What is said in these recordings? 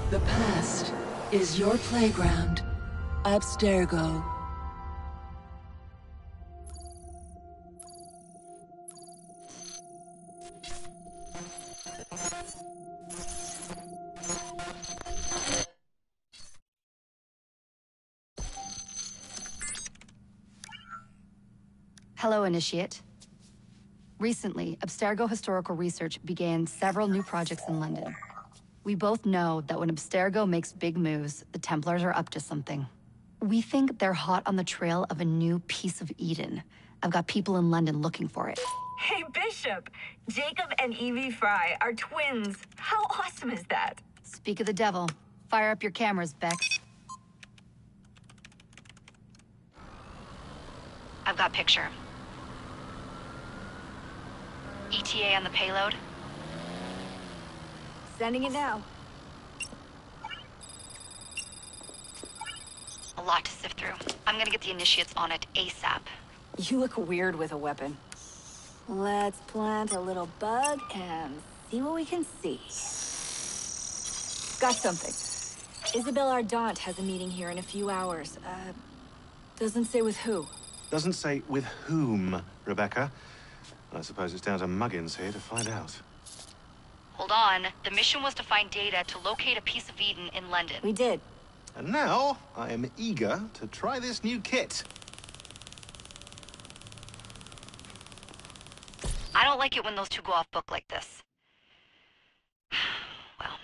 The past is your playground. Abstergo. Hello, Initiate. Recently, Abstergo Historical Research began several new projects in London. We both know that when Abstergo makes big moves, the Templars are up to something. We think they're hot on the trail of a new piece of Eden. I've got people in London looking for it. Hey, Bishop! Jacob and Evie Fry are twins. How awesome is that? Speak of the devil. Fire up your cameras, Bex. I've got picture. ETA on the payload? Sending it now. A lot to sift through. I'm gonna get the Initiates on it ASAP. You look weird with a weapon. Let's plant a little bug and see what we can see. Got something. Isabel Ardant has a meeting here in a few hours. Doesn't say with who. Doesn't say with whom, Rebecca. I suppose it's down to Muggins here to find out. Hold on. The mission was to find data to locate a piece of Eden in London. We did. And now, I am eager to try this new kit. I don't like it when those two go off book like this. Well,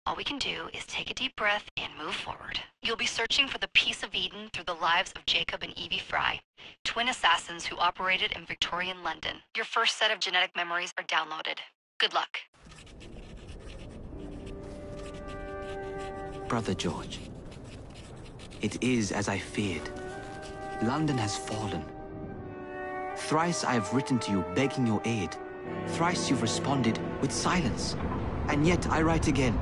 all we can do is take a deep breath and move forward. You'll be searching for the piece of Eden through the lives of Jacob and Evie Fry, twin assassins who operated in Victorian London. Your first set of genetic memories are downloaded. Good luck. Brother George, it is as I feared. London has fallen. Thrice I have written to you begging your aid. Thrice you've responded with silence. And yet I write again.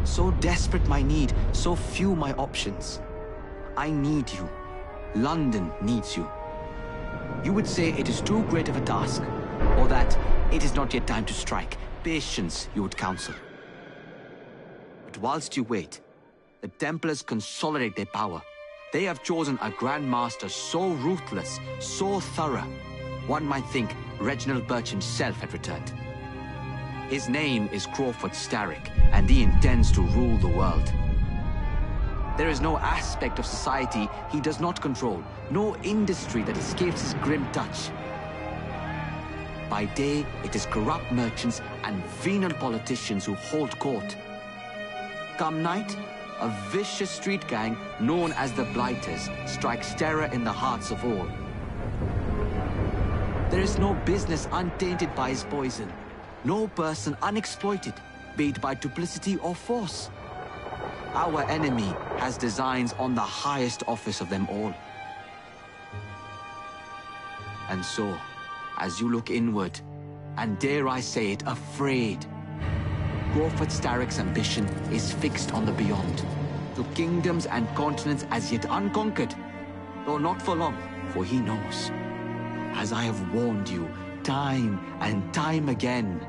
So desperate my need, so few my options. I need you. London needs you. You would say it is too great of a task, or that it is not yet time to strike. Patience, you would counsel. But whilst you wait, the Templars consolidate their power. They have chosen a Grand Master so ruthless, so thorough, one might think Reginald Birch himself had returned. His name is Crawford Starrick, and he intends to rule the world. There is no aspect of society he does not control, no industry that escapes his grim touch. By day, it is corrupt merchants and venal politicians who hold court. Come night, a vicious street gang known as the Blighters strikes terror in the hearts of all. There is no business untainted by his poison, no person unexploited, be it by duplicity or force. Our enemy has designs on the highest office of them all. And so, as you look inward, and dare I say it, afraid, Crawford Starrick's ambition is fixed on the beyond, to kingdoms and continents as yet unconquered, though not for long, for he knows, as I have warned you time and time again,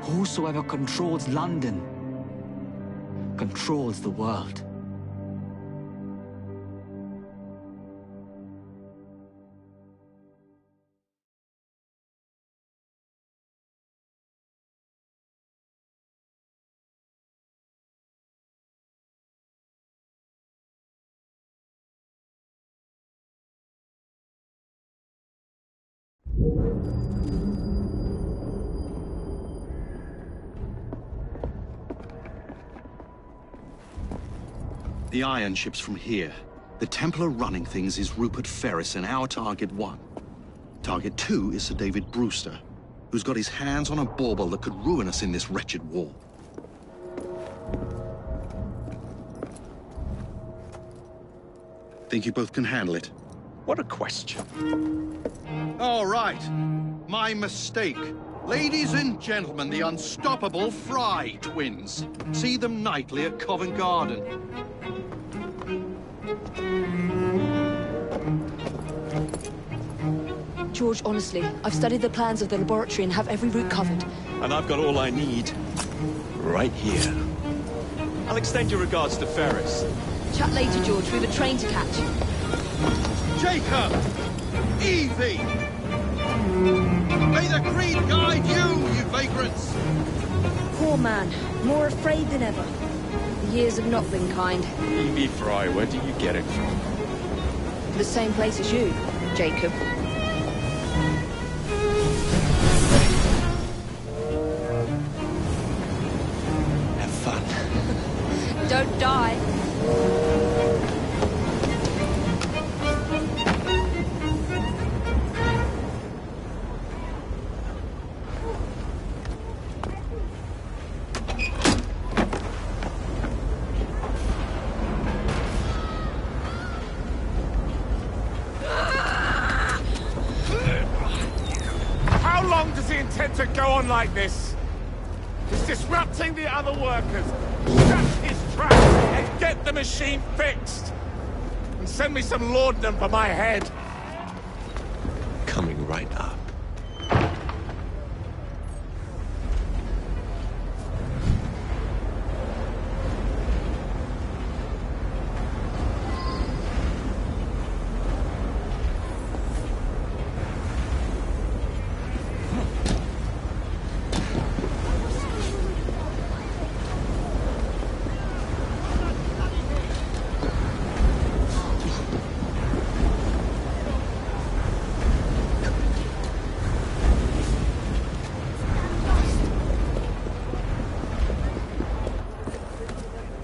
whosoever controls London controls the world. The iron ship's from here. The Templar running things is Rupert Ferris and our target 1. Target 2 is Sir David Brewster, who's got his hands on a bauble that could ruin us in this wretched war. Think you both can handle it? What a question. All right. My mistake. Ladies and gentlemen, the unstoppable Fry twins. See them nightly at Covent Garden. George, honestly, I've studied the plans of the laboratory and have every route covered. And I've got all I need right here. I'll extend your regards to Ferris. Chat later, George. We've a train to catch. Jacob! Evie! May the Creed guide you vagrants! Poor man. More afraid than ever. The years have not been kind. Evie Fry, where do you get it from? The same place as you, Jacob. Have fun. Don't die. How long does he intend to go on like this? He's disrupting the other workers. Shut his trap and get the machine fixed. And send me some laudanum for my head. Coming right up.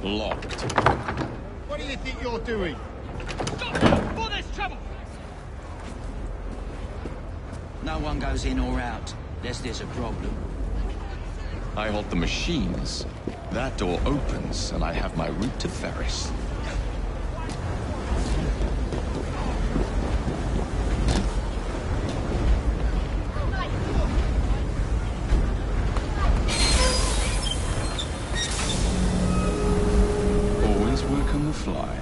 Locked. What do you think you're doing? For this trouble! No one goes in or out, unless there's a problem. I hold the machines. That door opens, and I have my route to Ferris. Always work on the fly.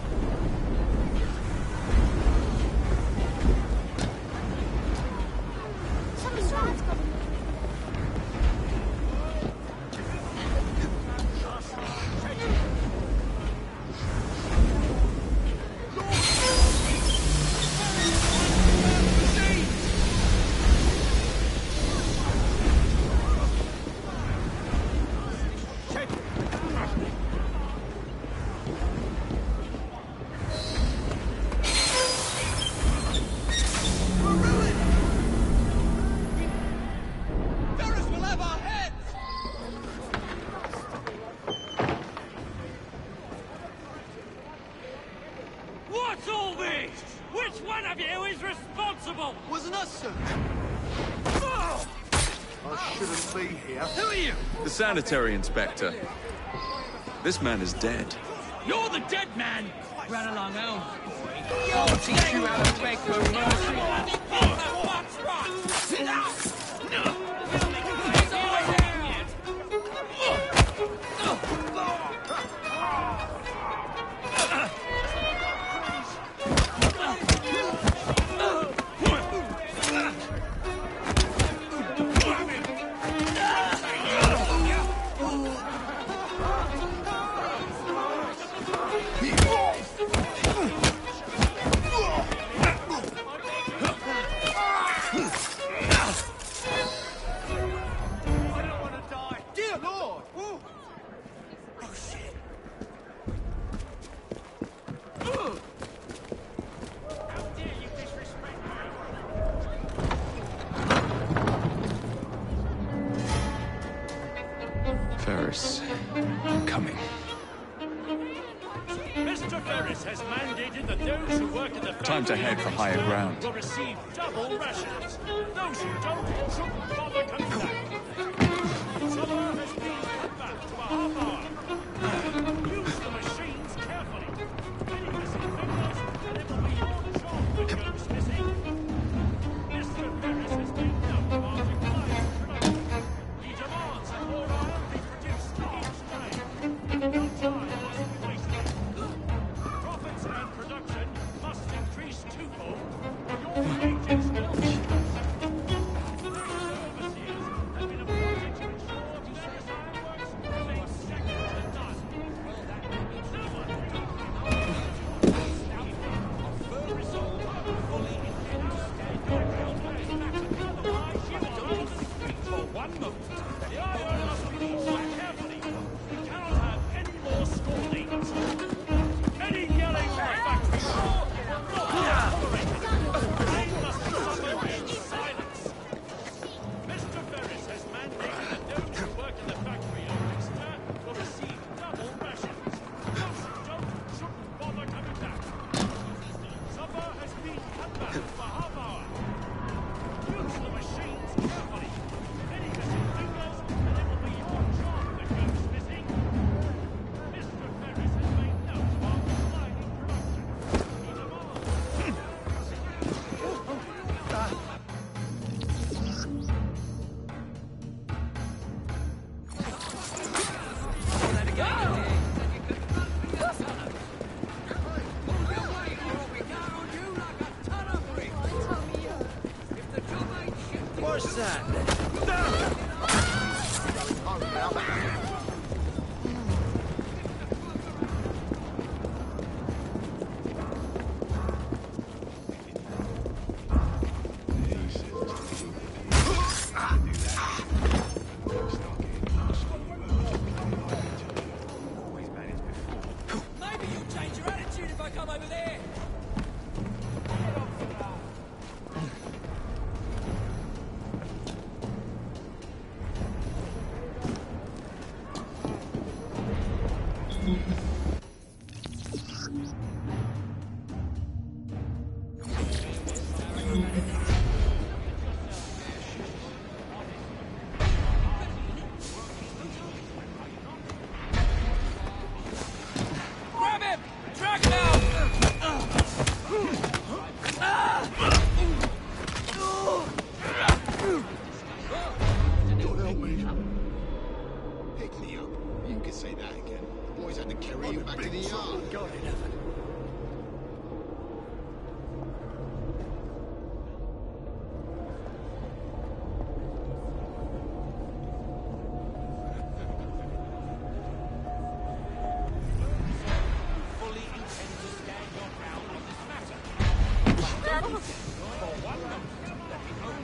What's all this? Which one of you is responsible? Wasn't us, sir. I shouldn't be here. Who are you? The sanitary inspector. This man is dead. You're the dead man! Run along home, boy. I'll teach you how to beg for mercy. Ferris, I'm coming. Mr. Ferris has mandated that those who work in the Time to head for higher ground. will receive double rations. Those who don't shouldn't bother coming back. Summer has been cut back to a half hour. Use the machines carefully. Any missing fingers, and it will be your job that goes missing. Mr. Ferris has been known of our declining production. He demands that more iron be produced each day. No time must be wasted. Profits and production must increase twofold, or your wages will change. Overseers and Maybe you'll change your attitude if I come over there. Grab him! Drag him out! God help me. Pick me up. You can say that again. The boys had to carry you back to the yard. God, it happened. Fully intend to stand your ground on this matter. For one moment, that the owner of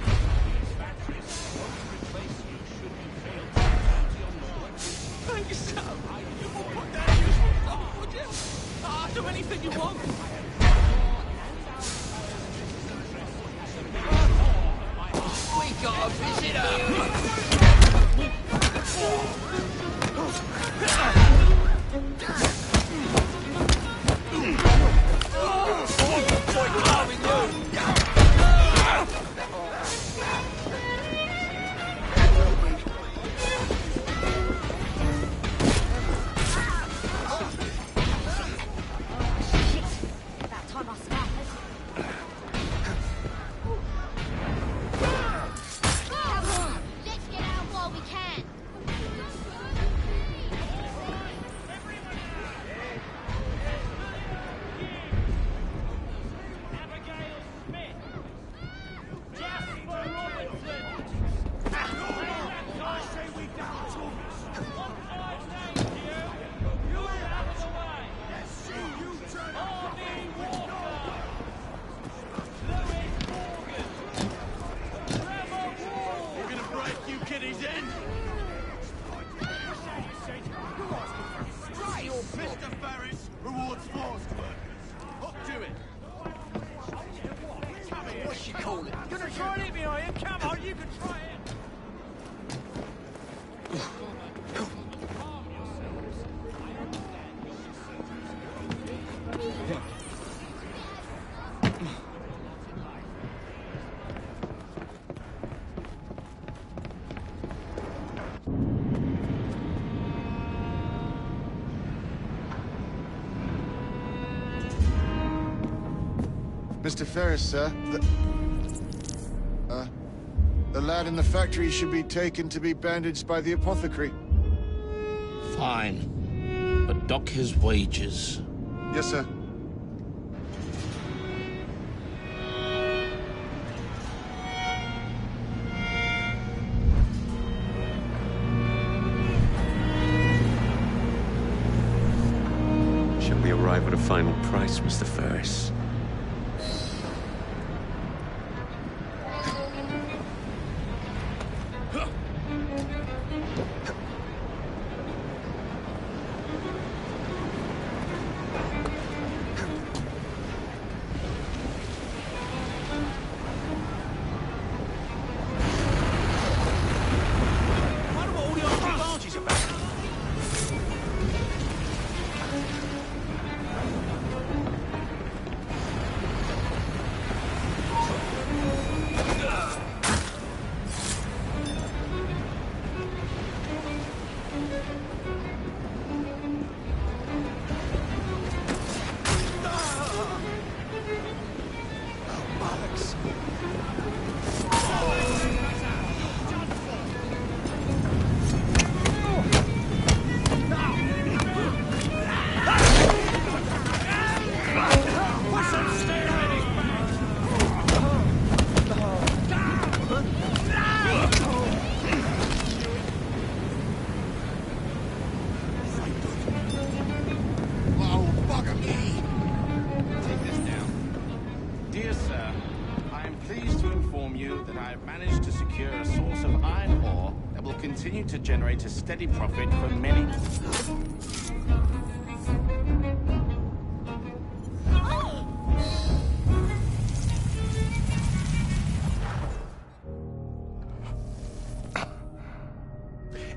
these factories won't replace you should you fail to return to your normal duties. Thank you, sir. You will put that in your phone, would you? I'll do anything you want. We got a visitor! That time I snapped. Let's get out while we can. Abigail Smith. Jasper Robertson. I say we down tools. One time, thank you. You out of the way. Let's see you turn Harvey Walker. Lewis Morgan. Trevor Wall. We're gonna break you kiddies in. Mr. Ferris rewards forced workers. Up to it. What you call it? Gonna try and hit me, are you? Come on, you can try it. Mr. Ferris, sir, the lad in the factory should be taken to be bandaged by the apothecary. Fine. But dock his wages. Yes, sir. Shall we arrive at a final price, Mr. Ferris? generate a steady profit for many...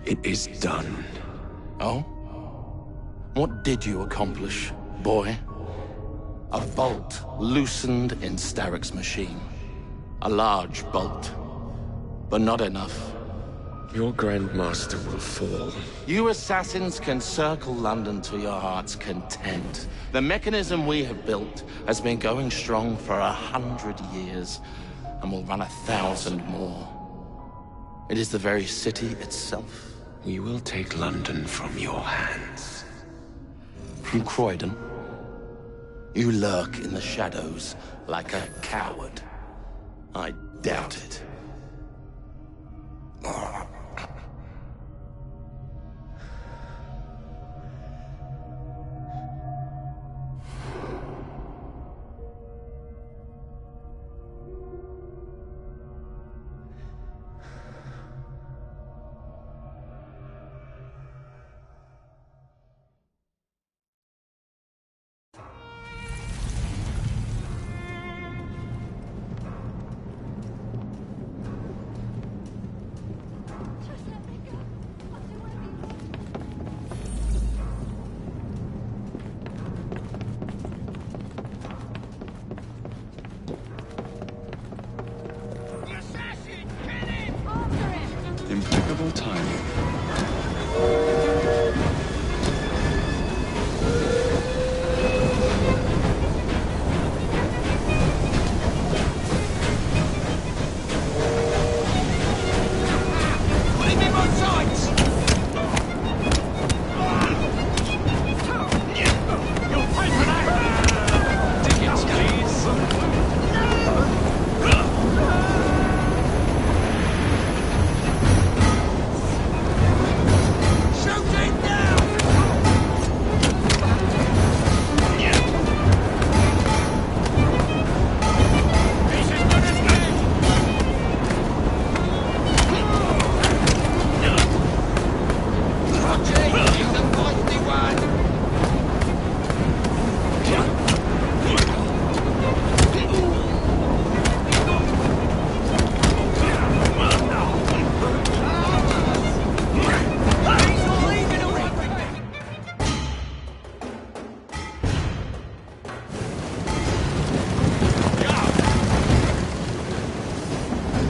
It is done. Oh? What did you accomplish, boy? A bolt loosened in Starrick's machine. A large bolt, but not enough. Your Grandmaster will fall. You assassins can circle London to your heart's content. The mechanism we have built has been going strong for 100 years, and will run 1,000 more. It is the very city itself. We will take London from your hands. From Croydon? You lurk in the shadows like a coward. I doubt it. Impeccable timing.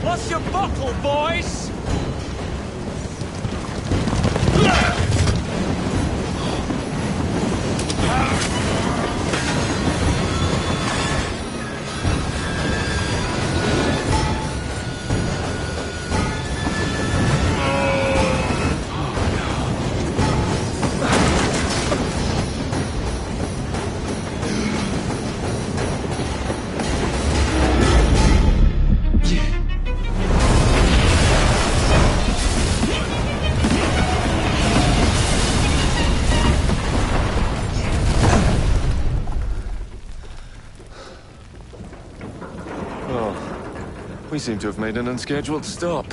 What's your bottle, boys? We seem to have made an unscheduled stop.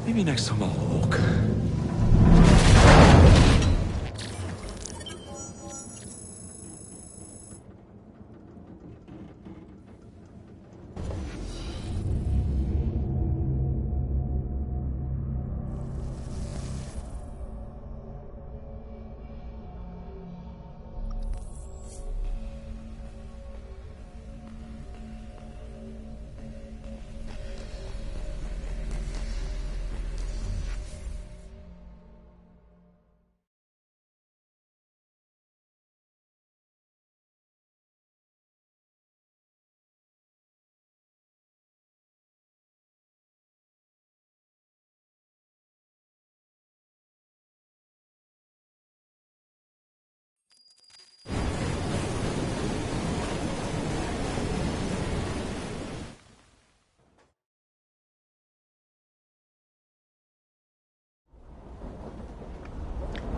Maybe next time I'll walk.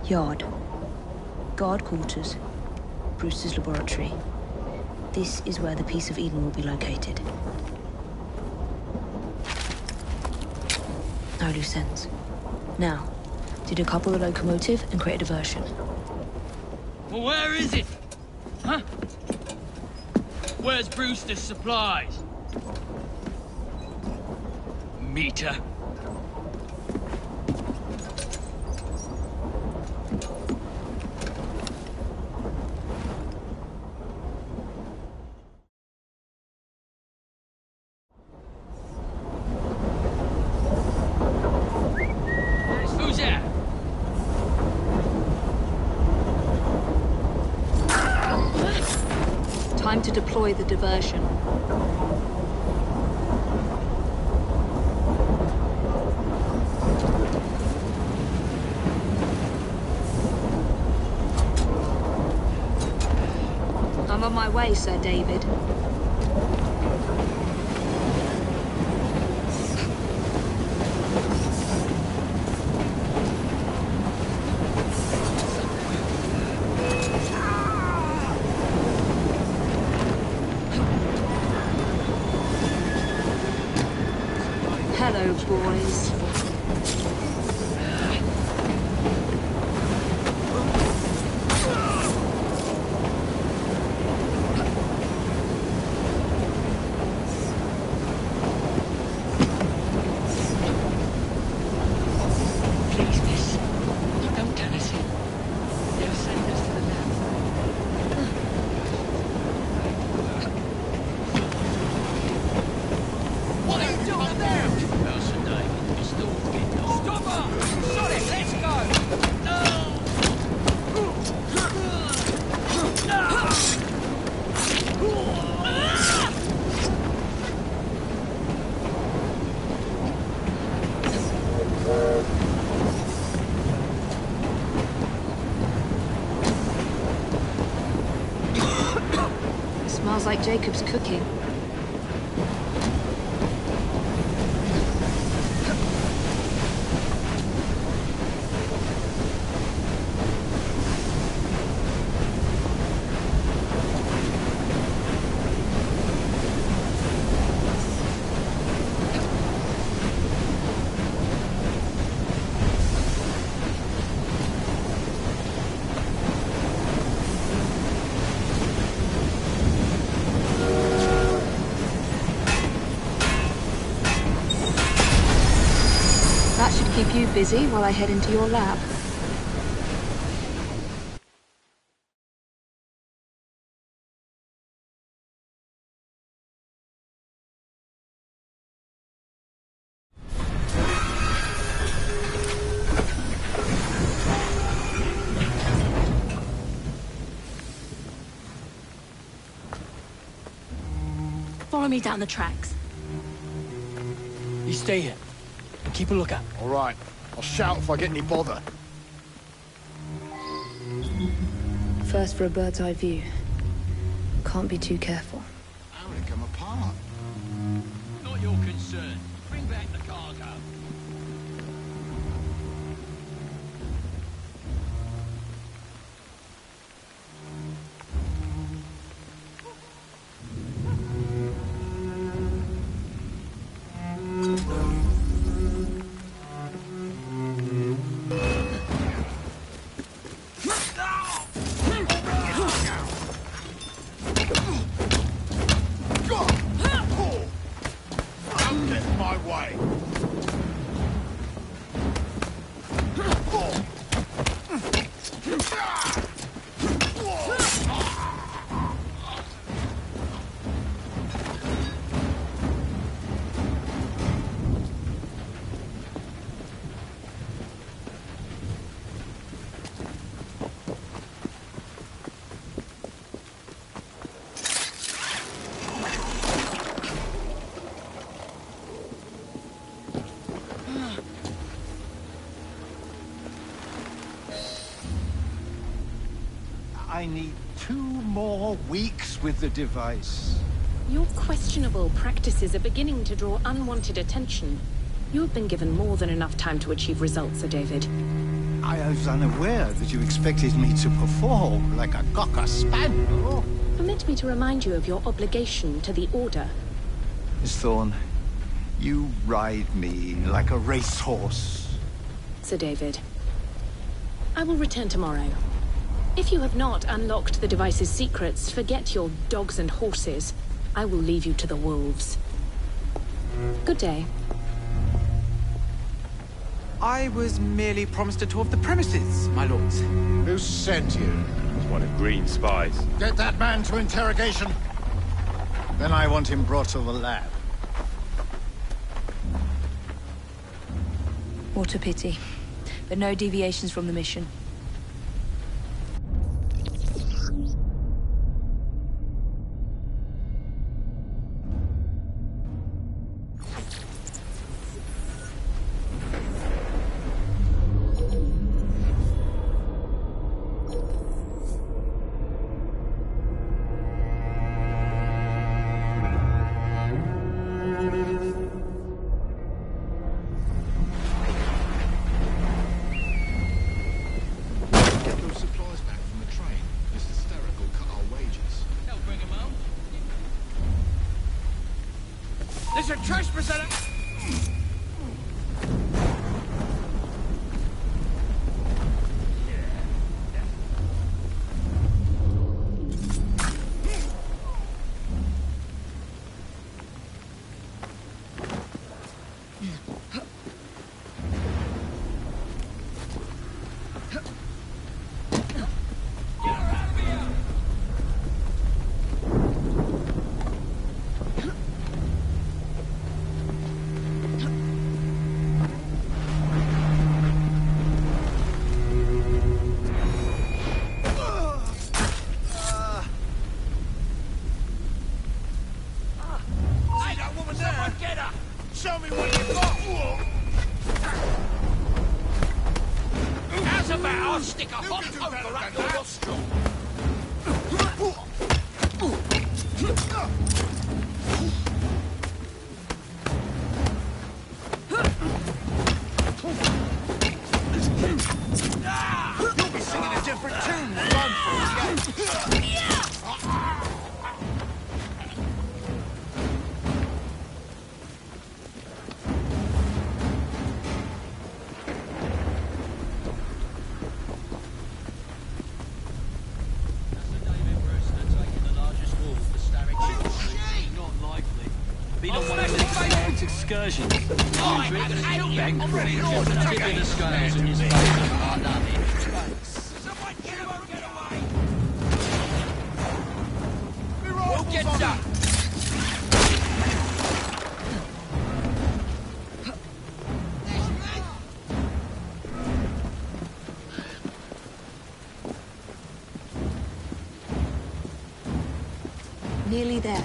Yard. Guard quarters. Brewster's laboratory. This is where the piece of Eden will be located. No loose ends. Now, to decouple the locomotive and create a diversion. Well, where is it? Huh? Where's Brewster's supplies? Meter. Who's that? Time to deploy the diversion. I'm on my way, Sir David. Hello, boys. Please, miss. Don't tell us it. They'll send us to the lab. What are you doing there? Nelson David, it's still getting on. Stop her! Shut it, let's go! Smells like Jacob's cooking. That should keep you busy while I head into your lab. Follow me down the tracks. You stay here. Keep a lookout. All right. I'll shout if I get any bother. First for a bird's eye view. Can't be too careful. How would it come apart? Not your concern. Bring back the cargo. Don't get in my way. I need 2 more weeks with the device. Your questionable practices are beginning to draw unwanted attention. You have been given more than enough time to achieve results, Sir David. I was unaware that you expected me to perform like a cocker spaniel. Permit me to remind you of your obligation to the Order. Miss Thorne, you ride me like a racehorse. Sir David. I will return tomorrow. If you have not unlocked the device's secrets, forget your dogs and horses. I will leave you to the wolves. Good day. I was merely promised a tour of the premises, my lords. Who sent you? It's one of Green's spies. Get that man to interrogation. Then I want him brought to the lab. What a pity. But no deviations from the mission. There's a trespasser! Show me what you got! How's about I'll stick a hot poker up your nostril? You'll be singing a different tune when I'm through. Excursion. I'm ready to the scales in his face. I love it. Someone you won't get away. Who gets up? Nearly there.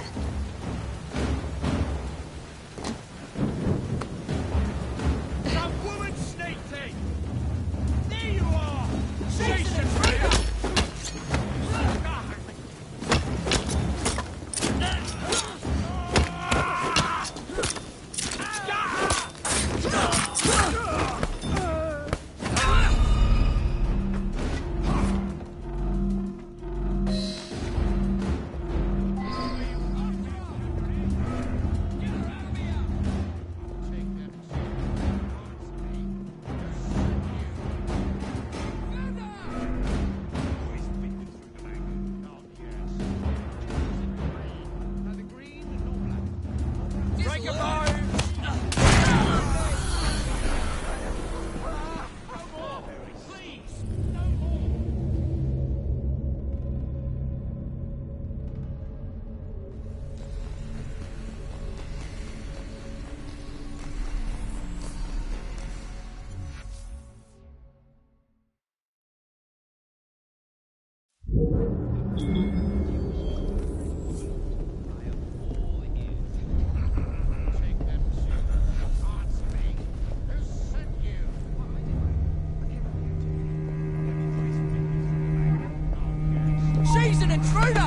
She's an intruder!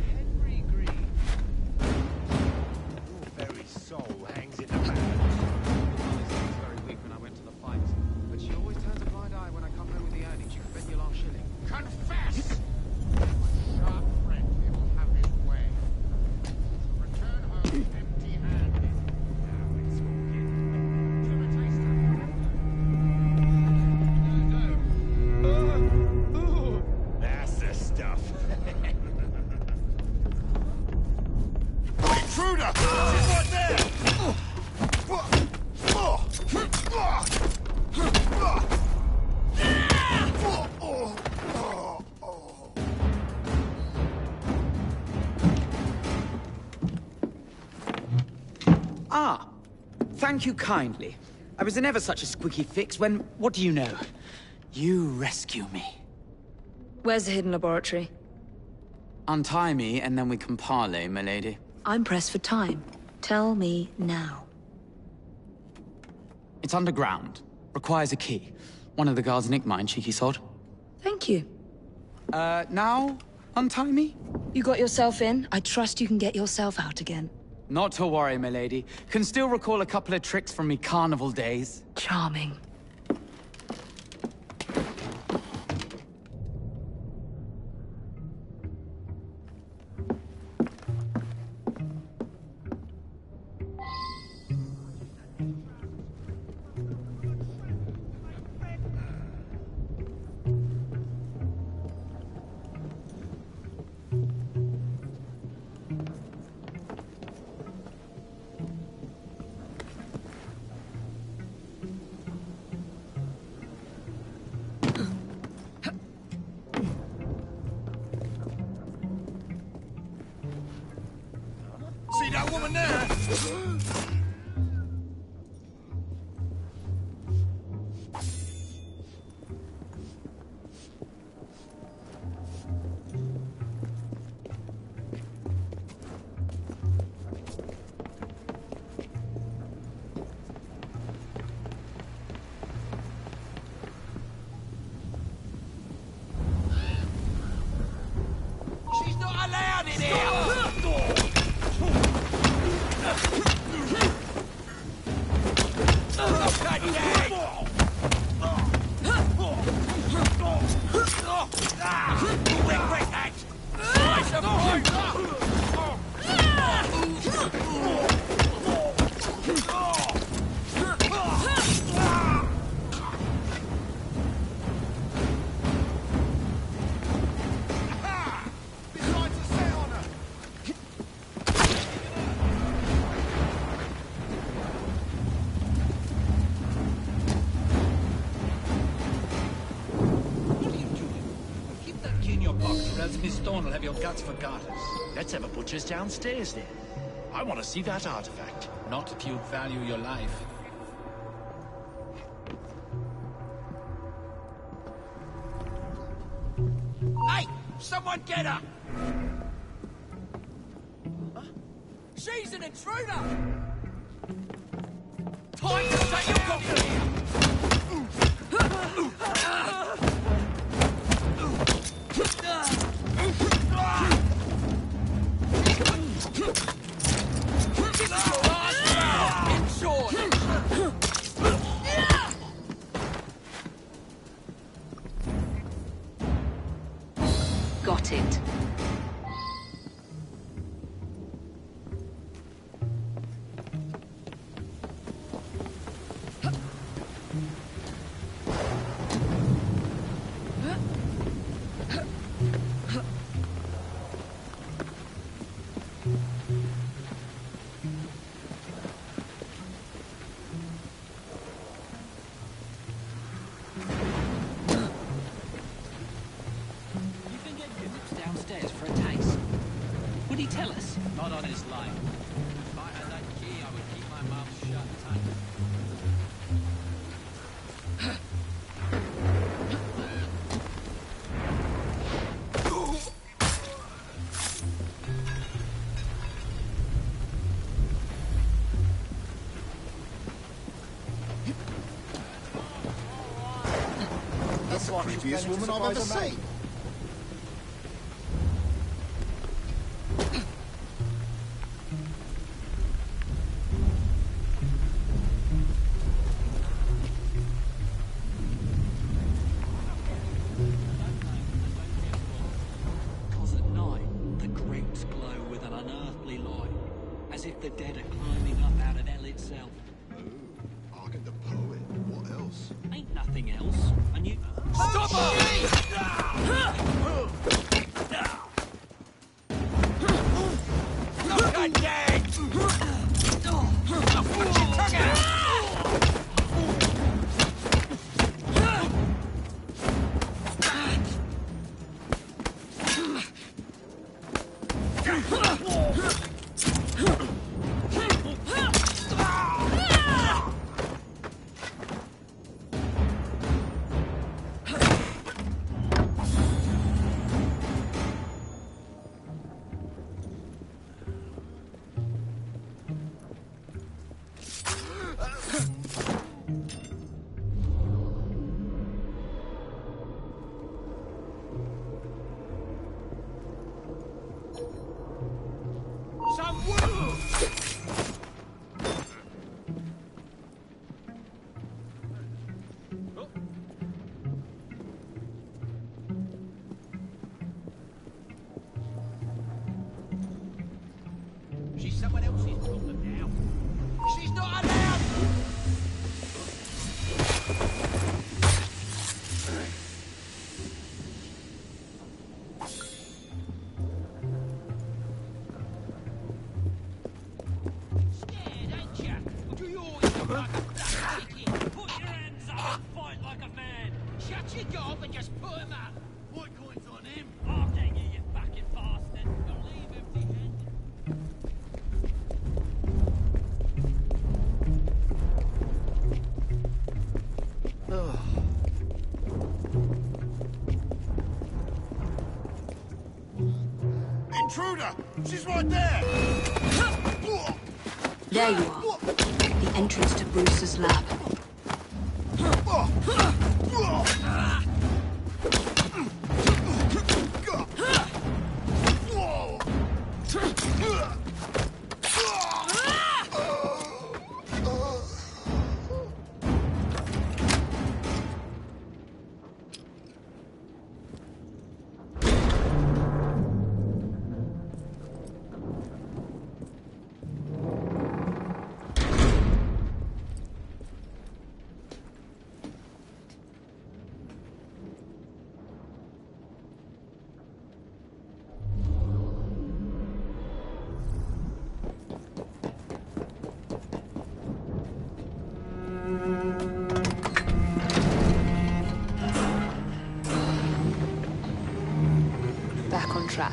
Henry Green. Your very soul hangs in the balance. right there! Ah, thank you kindly. I was in ever such a squeaky fix when, what do you know? You rescue me. Where's the hidden laboratory? Untie me, and then we can parley, milady. I'm pressed for time. Tell me now. It's underground. Requires a key. One of the guards nicked mine, cheeky sod. Thank you. Now? Untie me? You got yourself in. I trust you can get yourself out again. Not to worry, milady. Can still recall a couple of tricks from me carnival days. Charming. See that woman there? She's not allowed in here! Miss Thorne will have your guts for garters. Let's have a butcher's downstairs then. I want to see that artifact. Not if you value your life. Hey! Someone get her! Huh? She's an intruder! Time to say you've got here! Got it. Downstairs for a taste. Would he tell us? Not on his life. If I had that key, I would keep my mouth shut tight. That's the creepiest woman I've ever seen. If the dead are climbing up out of hell itself. Ooh, Arkin the poet. What else? Ain't nothing else. And you... Stop her! Not dead! She's someone else's problem now. She's not allowed! Scared, ain't ya? Do you always look like a black chicken? Put your hands up and fight like a man. Shut your gob and just put him up. What coins on him? After you, you fucking bastard. You'll leave empty-handed. Intruder! She's right there! There you are. The entrance to Bruce's lab. Back on track.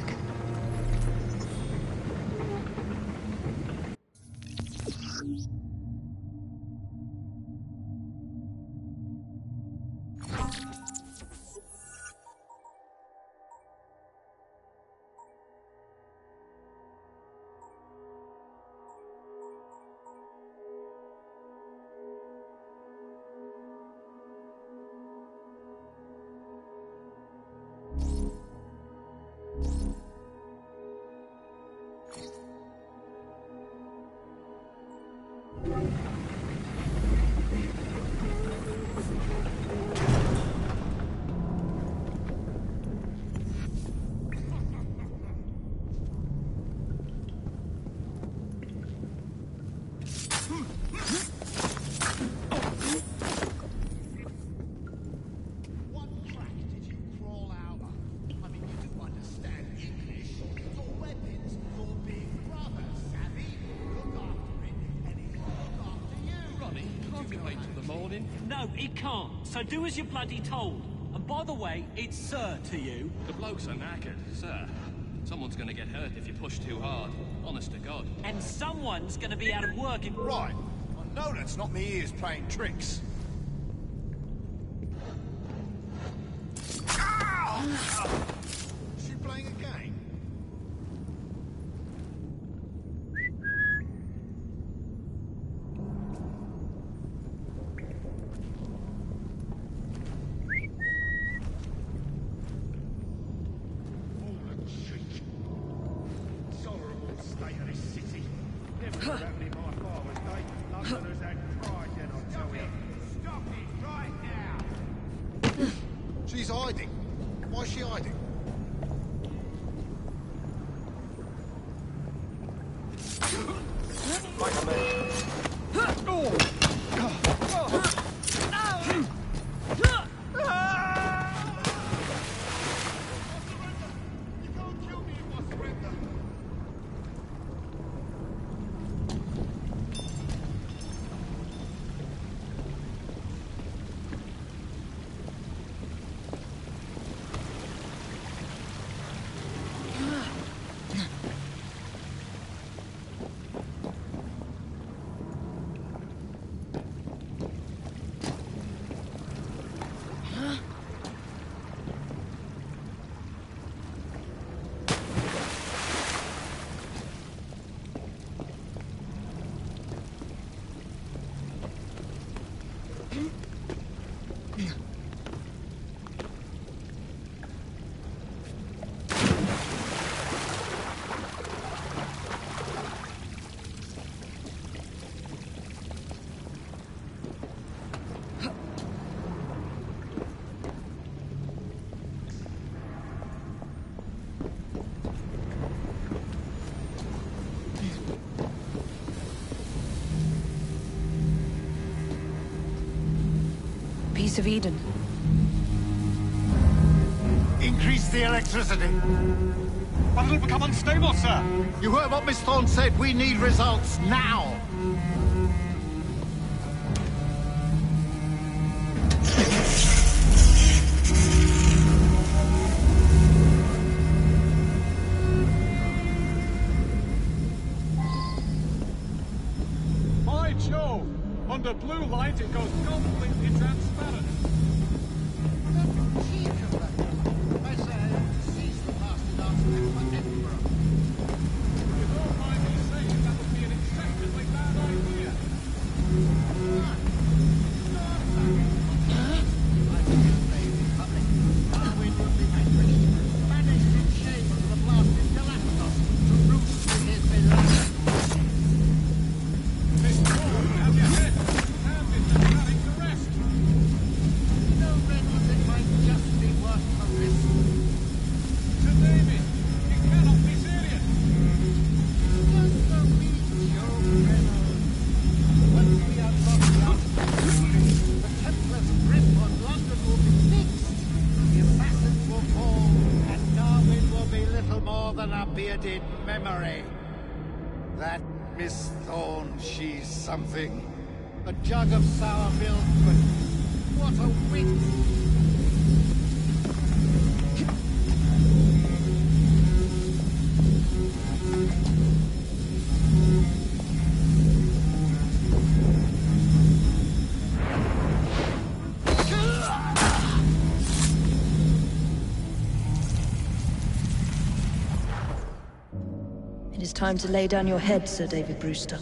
No, he can't. So do as you're bloody told. And by the way, it's sir to you. The blokes are knackered, sir. Someone's gonna get hurt if you push too hard. Honest to God. And someone's gonna be out of work in... Right. I know that's not me ears playing tricks. Ow! Is she playing a game? She's hiding. Why is she hiding? Like a man. piece of Eden. Increase the electricity. But it'll become unstable, sir. You heard what Miss Thorne said. We need results now. By Jove! Under blue light, it goes completely transparent. You don't mind me saying that would be an exceptionally bad idea. Bearded memory. That Miss Thorne, she's something. A jug of sour milk, but what a wit! It is time to lay down your head, Sir David Brewster.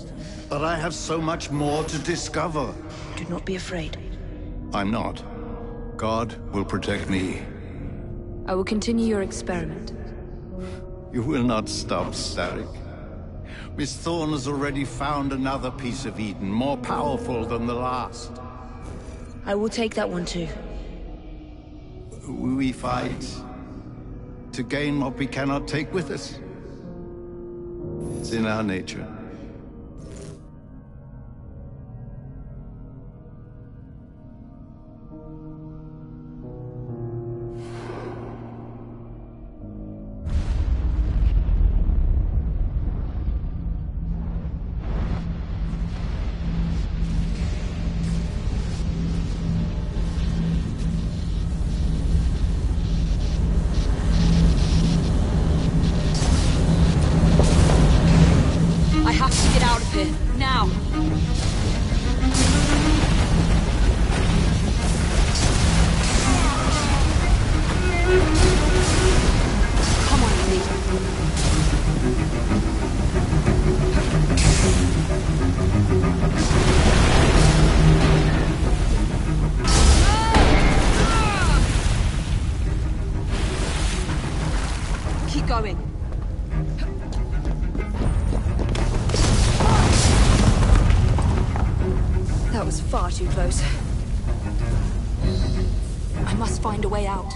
But I have so much more to discover. Do not be afraid. I'm not. God will protect me. I will continue your experiment. You will not stop, Starrick. Miss Thorne has already found another piece of Eden, more powerful than the last. I will take that one too. We fight to gain what we cannot take with us. It's in our nature. I have to get out of here, now! Come on, Lee. Keep going. That was far too close. I must find a way out.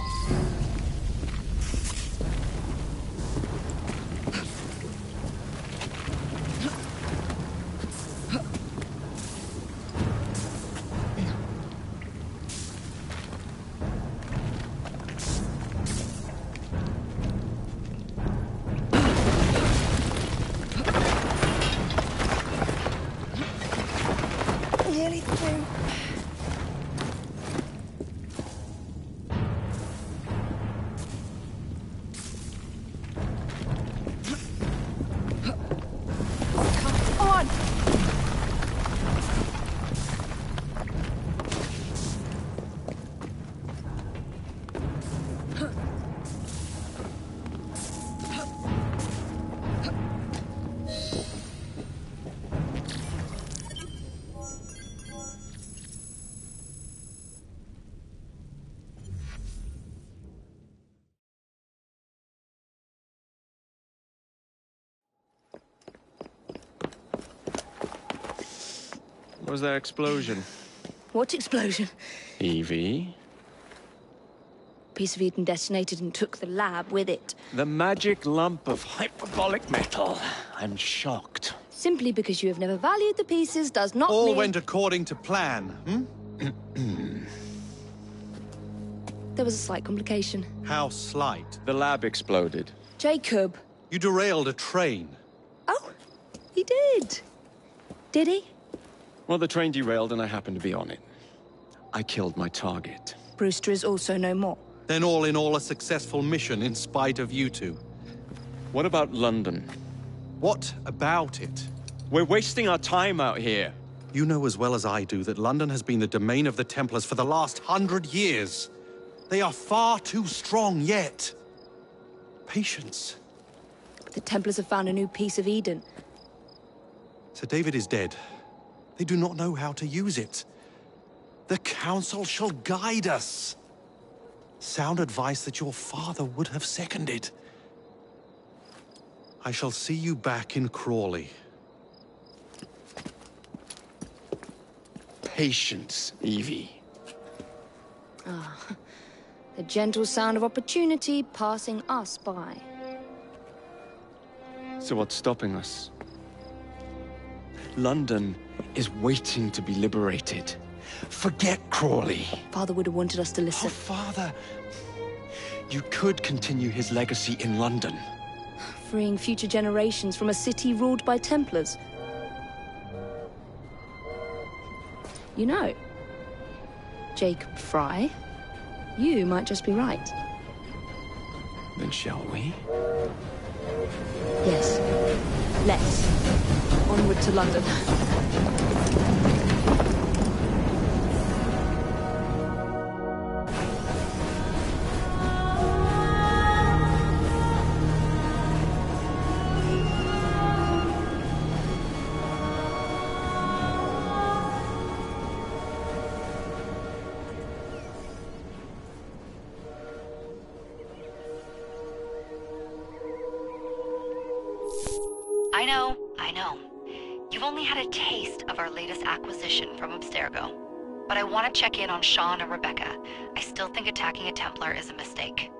Nearly through. Come on! What was that explosion? What explosion? Evie? Piece of Eden detonated and took the lab with it. The magic lump of hyperbolic metal. I'm shocked. Simply because you have never valued the pieces does not All mean... went according to plan, There was a slight complication. How slight? The lab exploded. Jacob. You derailed a train. Oh, he did. Did he? Well, the train derailed and I happened to be on it. I killed my target. Brewster is also no more. Then all in all, a successful mission in spite of you two. What about London? What about it? We're wasting our time out here. You know as well as I do that London has been the domain of the Templars for the last 100 years. They are far too strong yet. Patience. The Templars have found a new piece of Eden. Sir David is dead. They do not know how to use it. The Council shall guide us. Sound advice that your father would have seconded. I shall see you back in Crawley. Patience, Evie. Ah, the gentle sound of opportunity passing us by. So what's stopping us? London is waiting to be liberated. Forget Crawley. Father would have wanted us to listen. Oh, Father. You could continue his legacy in London. Freeing future generations from a city ruled by Templars. You know, Jacob Fry, you might just be right. Then shall we? Yes. Let's. Onward to London. I know. You've only had a taste of our latest acquisition from Abstergo. But I want to check in on Sean and Rebecca. I still think attacking a Templar is a mistake.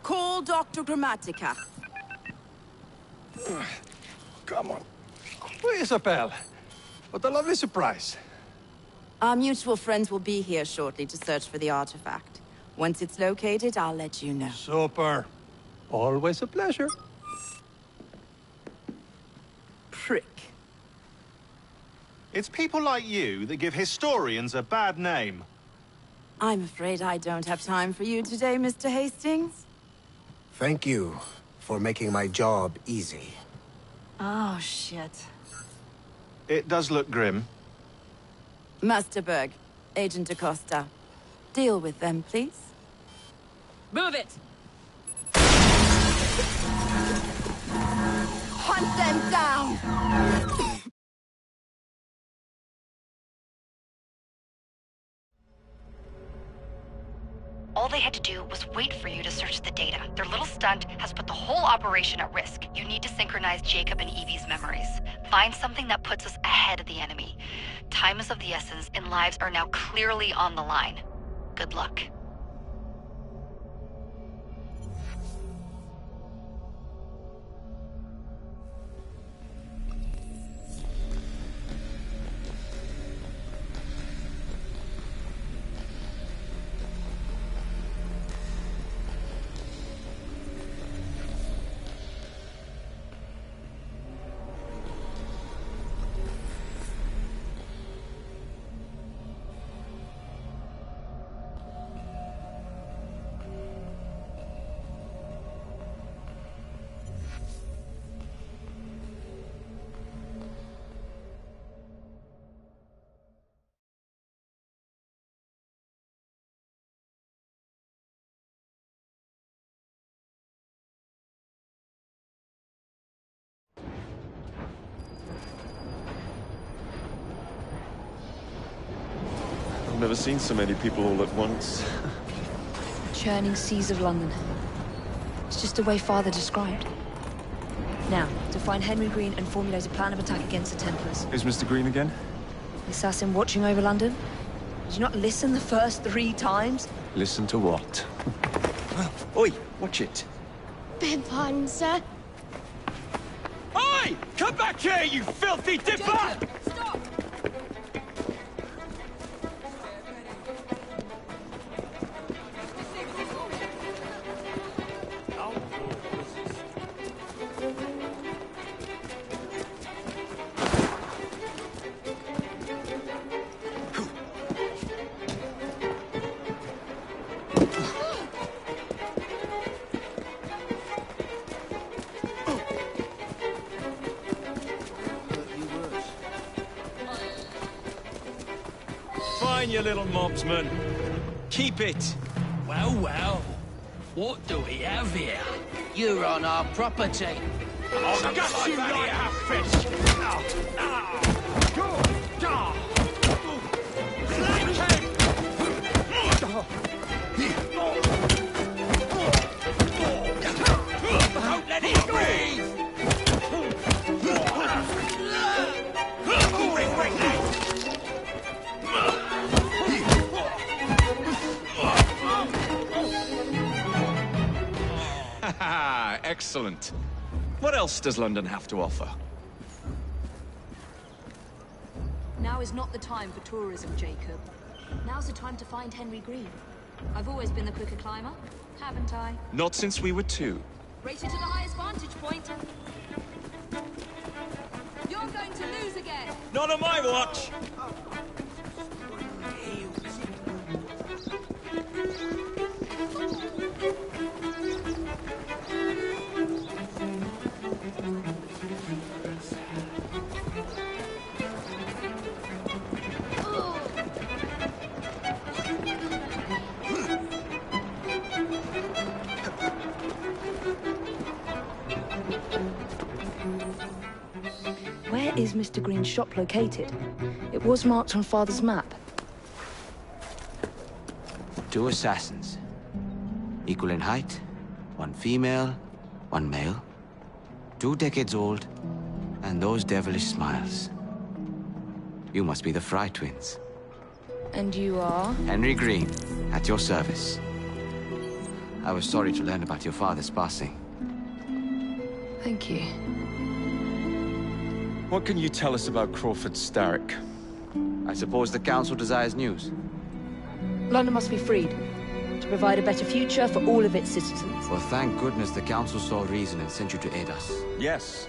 Call Dr. Grammatica. Come on. Isabel. What a lovely surprise. Our mutual friends will be here shortly to search for the artifact. Once it's located, I'll let you know. Super. Always a pleasure. Prick. It's people like you that give historians a bad name. I'm afraid I don't have time for you today, Mr. Hastings. Thank you for making my job easy. Oh, shit. It does look grim. Master Berg, Agent Acosta. Deal with them, please. Move it! Hunt them down! All they had to do was wait for you to search the data. Their little stunt has put the whole operation at risk. You need to synchronize Jacob and Evie's memories. Find something that puts us ahead of the enemy. Time is of the essence, and lives are now clearly on the line. Good luck. I've never seen so many people all at once. The churning seas of London. It's just the way Father described. Now, to find Henry Green and formulate a plan of attack against the Templars. Is Mr. Green again? The assassin watching over London? Did you not listen the first 3 times? Listen to what? Oi, watch it. Beg pardon, sir. Oi! Come back here, you filthy dipper! Jacob, stop! Fine, you little mobsman. Keep it. Well, well. What do we have here? You're on our property. I'll gut you like a fish! Don't let him breathe! Excellent. What else does London have to offer? Now is not the time for tourism, Jacob. Now's the time to find Henry Green. I've always been the quicker climber, haven't I? Not since we were 2. Race you to the highest vantage point. You're going to lose again. Not on my watch! Where is Mr. Green's shop located? It was marked on Father's map. 2 assassins. Equal in height, 1 female, 1 male. 2 decades old, and those devilish smiles. You must be the Fry twins. And you are? Henry Green, at your service. I was sorry to learn about your father's passing. Thank you. What can you tell us about Crawford Starrick? I suppose the Council desires news. London must be freed, to provide a better future for all of its citizens. Well, thank goodness the Council saw reason and sent you to aid us. Yes.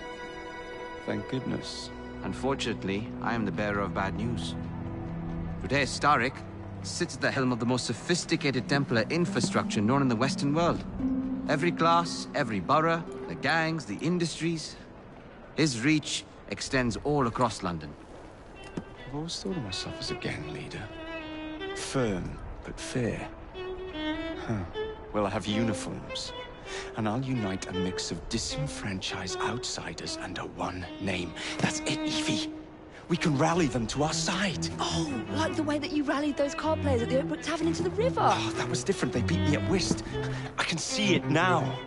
Thank goodness. Unfortunately, I am the bearer of bad news. Today, Starrick sits at the helm of the most sophisticated Templar infrastructure known in the Western world. Every class, every borough, the gangs, the industries. His reach extends all across London. I've always thought of myself as a gang leader. Firm, but fair. Huh. Well, I have uniforms. And I'll unite a mix of disenfranchised outsiders under one name. That's it, Evie. We can rally them to our side. Oh, like the way that you rallied those card players at the Oakbrook Tavern into the river. Oh, that was different. They beat me at whist. I can see it now.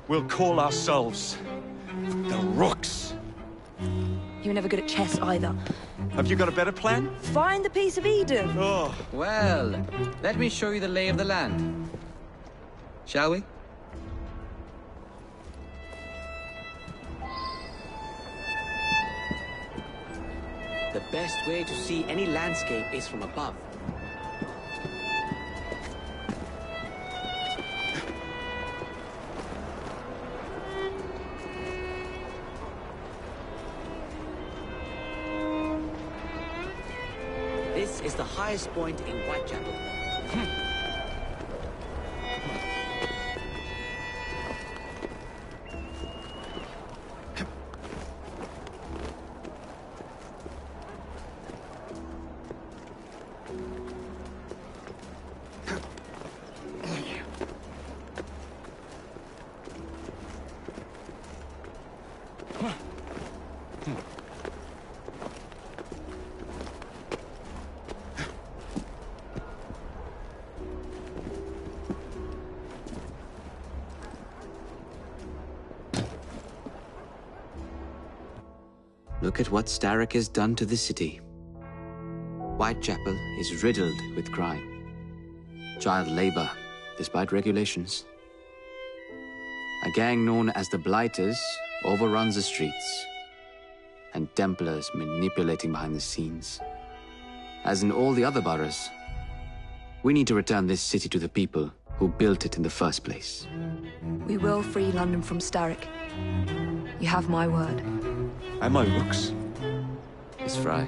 We'll call ourselves the Rooks. You were never good at chess either. Have you got a better plan? Find the piece of Eden. Oh. Well, let me show you the lay of the land. Shall we? The best way to see any landscape is from above. This is the highest point in Whitechapel. Look at what Starrick has done to the city. Whitechapel is riddled with crime. Child labor, despite regulations. A gang known as the Blighters overruns the streets, and Templars manipulating behind the scenes. As in all the other boroughs, we need to return this city to the people who built it in the first place. We will free London from Starrick. You have my word. And my looks. Miss Fry,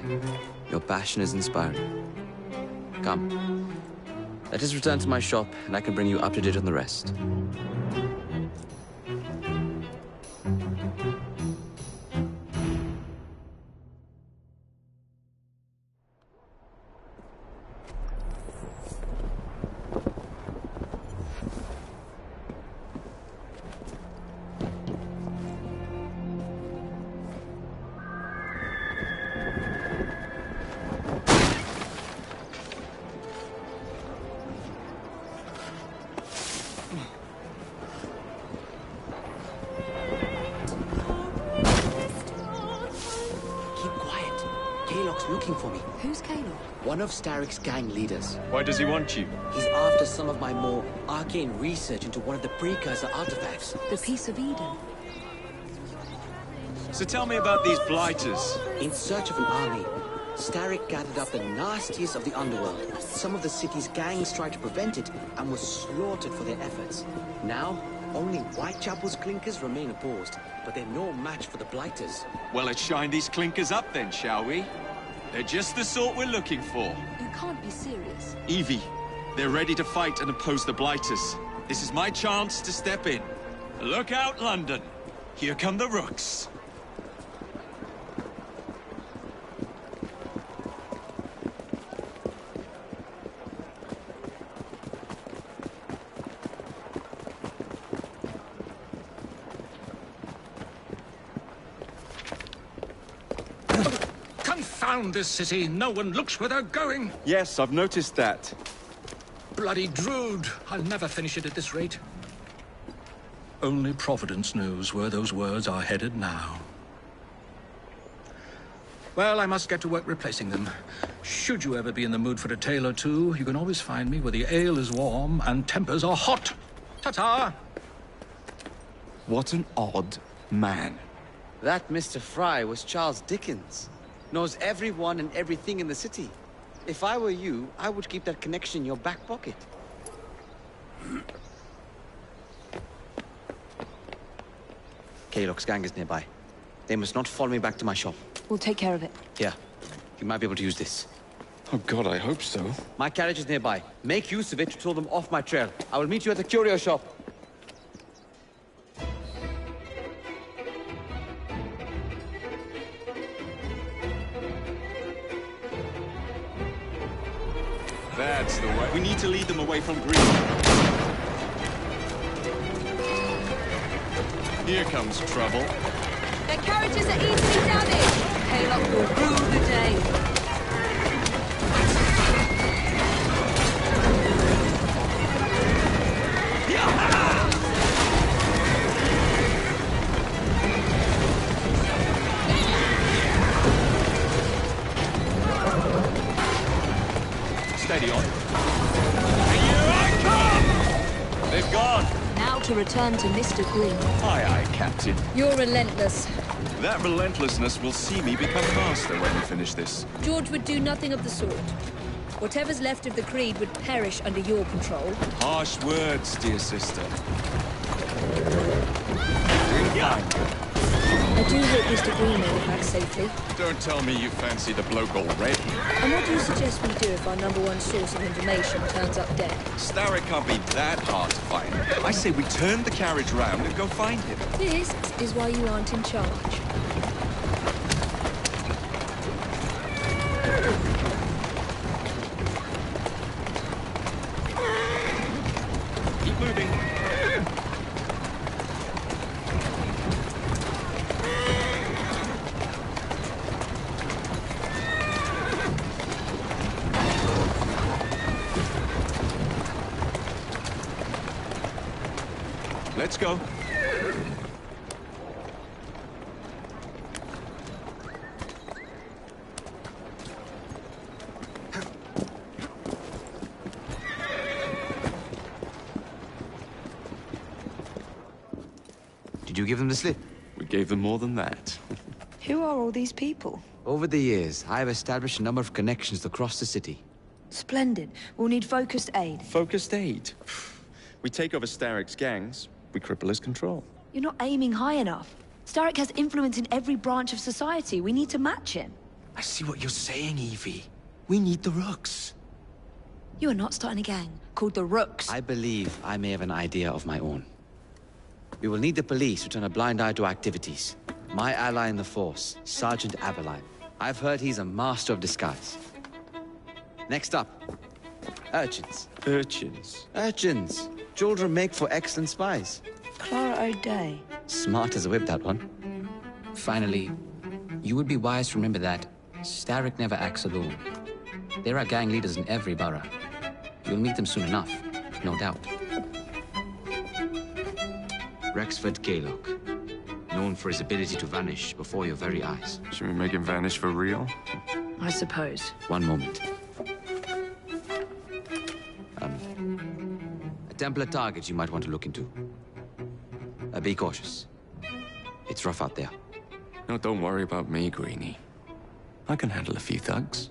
your passion is inspiring. Come, let us return to my shop, and I can bring you up to date on the rest. Looking for me. Who's Caleb? One of Starrick's gang leaders. Why does he want you? He's after some of my more arcane research into one of the precursor artifacts. The Piece of Eden. So tell me about these blighters. In search of an army, Starrick gathered up the nastiest of the underworld. Some of the city's gangs tried to prevent it and were slaughtered for their efforts. Now, only Whitechapel's clinkers remain opposed, but they're no match for the blighters. Well, let's shine these clinkers up then, shall we? They're just the sort we're looking for. You can't be serious. Evie, they're ready to fight and oppose the blighters. This is my chance to step in. Look out, London. Here come the rooks. Confound this city. No one looks where they're going. Yes, I've noticed that. Bloody Drood. I'll never finish it at this rate. Only Providence knows where those words are headed now. Well, I must get to work replacing them. Should you ever be in the mood for a tale or two, you can always find me where the ale is warm and tempers are hot. Ta-ta! What an odd man. That Mr. Fry was Charles Dickens. Knows everyone and everything in the city. If I were you, I would keep that connection in your back pocket. Kaylock's gang is nearby. They must not follow me back to my shop. We'll take care of it. Here, you might be able to use this. Oh God, I hope so. My carriage is nearby. Make use of it to throw them off my trail. I will meet you at the curio shop. That's the way. We need to lead them away from Green. Here comes trouble. Their carriages are easily damaged. Kaylock will rue the day. Steady on. And here I come! They've gone. Now to return to Mr. Green. Aye, aye, Captain. You're relentless. That relentlessness will see me become master when we finish this. George would do nothing of the sort. Whatever's left of the Creed would perish under your control. Harsh words, dear sister. I do hope Mr. Green made it back safely. Don't tell me you fancy the bloke already. And what do you suggest we do if our #1 source of information turns up dead? Starrick can't be that hard to find. I say we turn the carriage round and go find him. This is why you aren't in charge. Keep moving. Let's go. Did you give them the slip? We gave them more than that. Who are all these people? Over the years, I have established a number of connections across the city. Splendid. We'll need focused aid. Focused aid? We take over Starrick's gangs, we cripple his control. You're not aiming high enough. Starrick has influence in every branch of society. We need to match him. I see what you're saying, Evie. We need the Rooks. You are not starting a gang called the Rooks. I believe I may have an idea of my own. We will need the police to turn a blind eye to activities. My ally in the force, Sergeant Aberline. I've heard he's a master of disguise. Next up, urchins. Urchins? Urchins. Children make for excellent spies. Clara O'Day. Smart as a whip, that one. Finally, you would be wise to remember that Starrick never acts alone. There are gang leaders in every borough. You'll meet them soon enough, no doubt. Rexford Gaylock, known for his ability to vanish before your very eyes. Should we make him vanish for real? I suppose. One moment. A Templar target you might want to look into. Be cautious. It's rough out there. No, don't worry about me, Greenie. I can handle a few thugs.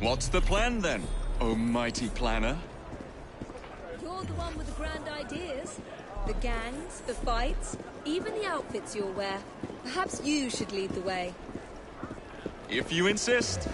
What's the plan, then, oh mighty planner? You're the one with the grand ideas. The gangs, the fights, even the outfits you'll wear. Perhaps you should lead the way. If you insist.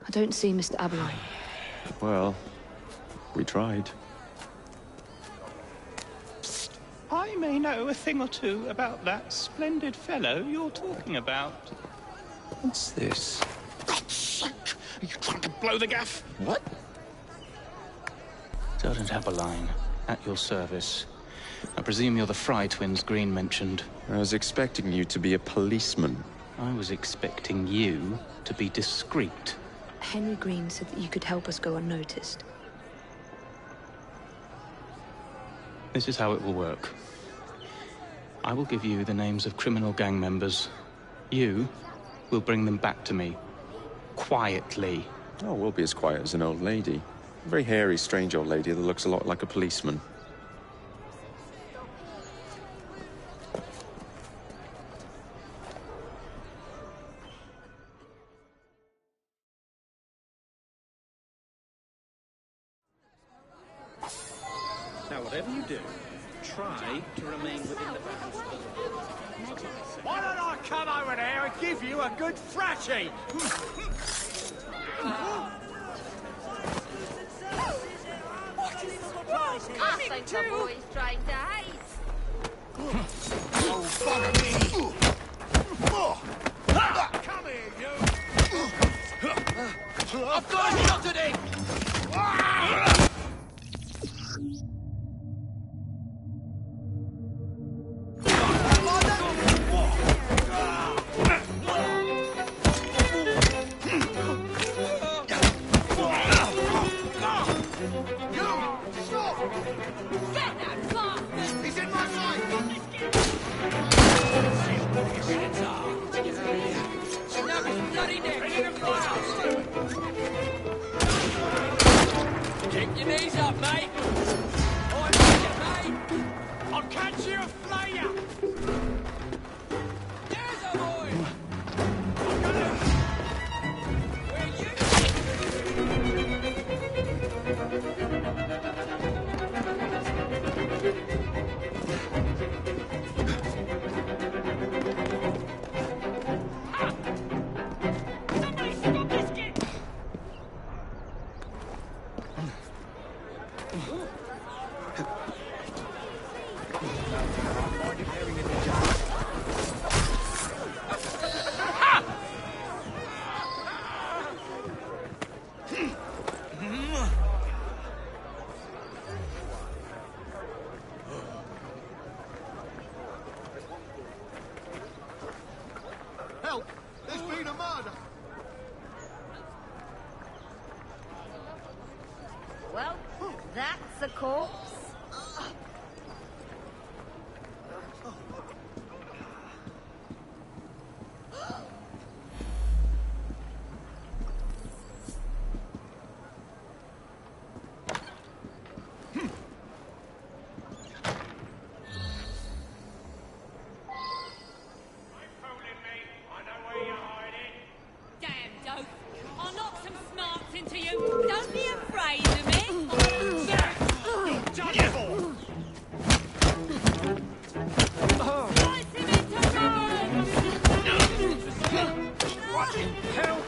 I don't see Mr. Aberline. Well, we tried. I may know a thing or two about that splendid fellow you're talking about. What's this? God's sake! Are you trying to blow the gaff? What? Sergeant Aberline, at your service. I presume you're the Fry twins Green mentioned. I was expecting you to be a policeman. I was expecting you to be discreet. Henry Green said that you could help us go unnoticed. This is how it will work. I will give you the names of criminal gang members. You will bring them back to me. Quietly. Oh, we'll be as quiet as an old lady. A very hairy, strange old lady that looks a lot like a policeman. try to remain within the bounds of the law. Why don't I come over there and give you a good thrashing? I think the boy's trying to hate. Oh, fuck me! Come here, you! I've got a shot at him! Keep your knees up, mate. I'm here, mate. I'll catch you and flay you. There's a boy. I'm gonna... Where Somebody stop this kid! Help! There's been a murder! Well, that's a corpse. Damn, dope. I'll knock some smarts into you. Don't be afraid of me. Judge for! Slice him into ribbons. What in hell?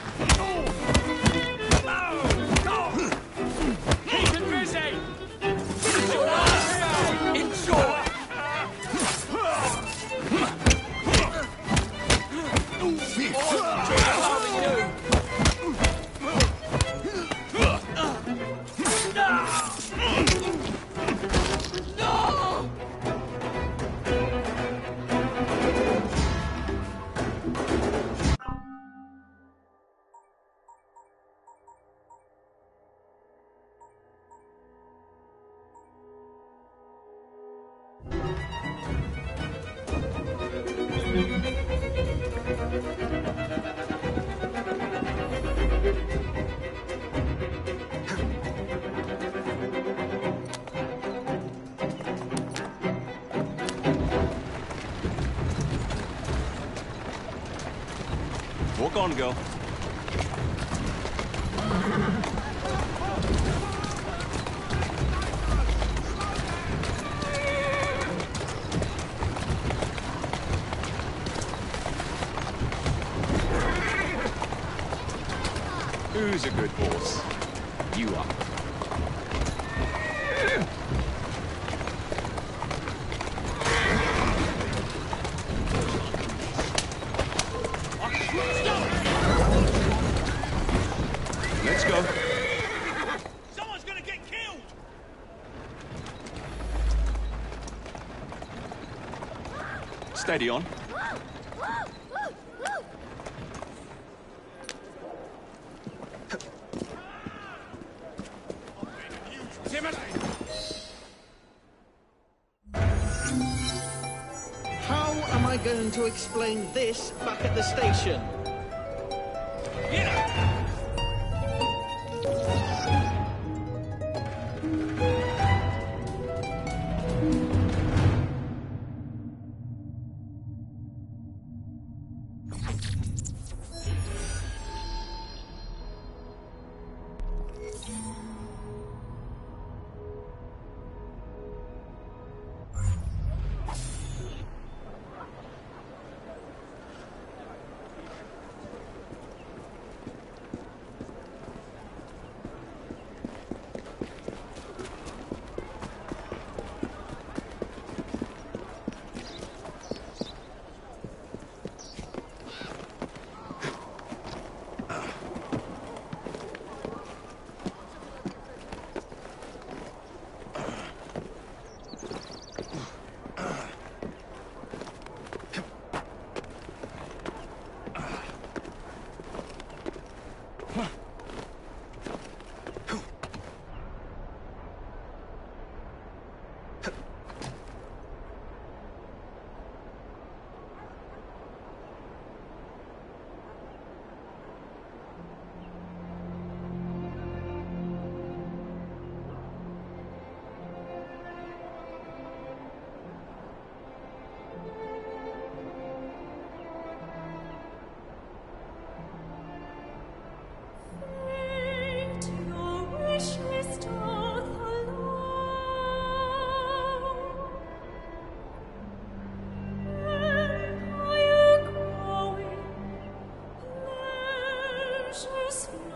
Keep him busy! Enjoy! Walk on, girl. Who's a good horse? You are. Let's go. Someone's gonna get killed! Steady on. How am I going to explain this back at the station? precious.